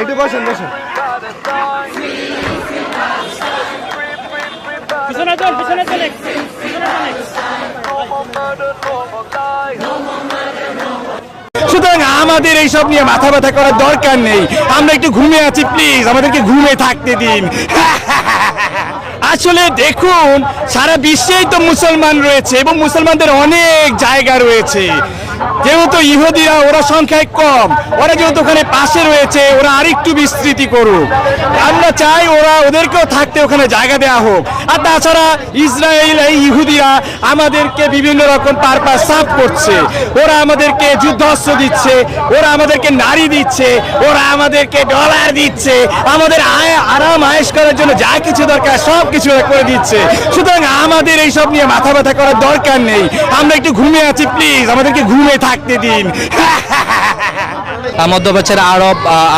একটু বসেন বসেন। পিছনে চল, পিছনে চলে, পিছনে চলে। সুতরাং আমাদের এইসব নিয়ে মাথা ব্যথা করার দরকার নেই। আমরা একটু ঘুমিয়ে আছি, প্লিজ আমাদেরকে ঘুমিয়ে থাকতে দিন। আসলে দেখুন, সারা বিশ্বেই তো মুসলমান রয়েছে এবং মুসলমানদের অনেক জায়গা রয়েছে। যেহেতু ইহুদিরা ওরা সংখ্যায় কম, ওরা যেহেতু ওখানে পাশে রয়েছে, ওরা আরেকটু বিস্তৃতি করুক। আমরা চাই ওদেরকেও থাকতে ওখানে জায়গা দেওয়া হোক। আর তাছাড়া ইসরায়েল এই ইহুদিরা আমাদেরকে বিভিন্ন রকম পারপাস সার্ভ করছে। ওরা আমাদেরকে যুদ্ধাস্ত্র দিচ্ছে, ওরা আমাদেরকে নারী দিচ্ছে, ওরা আমাদেরকে ডলার দিচ্ছে, আমাদের আরাম আয়েশ করার জন্য যা কিছু দরকার সব কিছু করে দিচ্ছে। সুতরাং আমাদের এইসব নিয়ে মাথা ব্যথা করার দরকার নেই। আমরা একটু ঘুমিয়ে আছি, প্লিজ আমাদেরকে ঘুমিয়ে থাকতে দিন। মধ্যপ্রাচ্যের আরব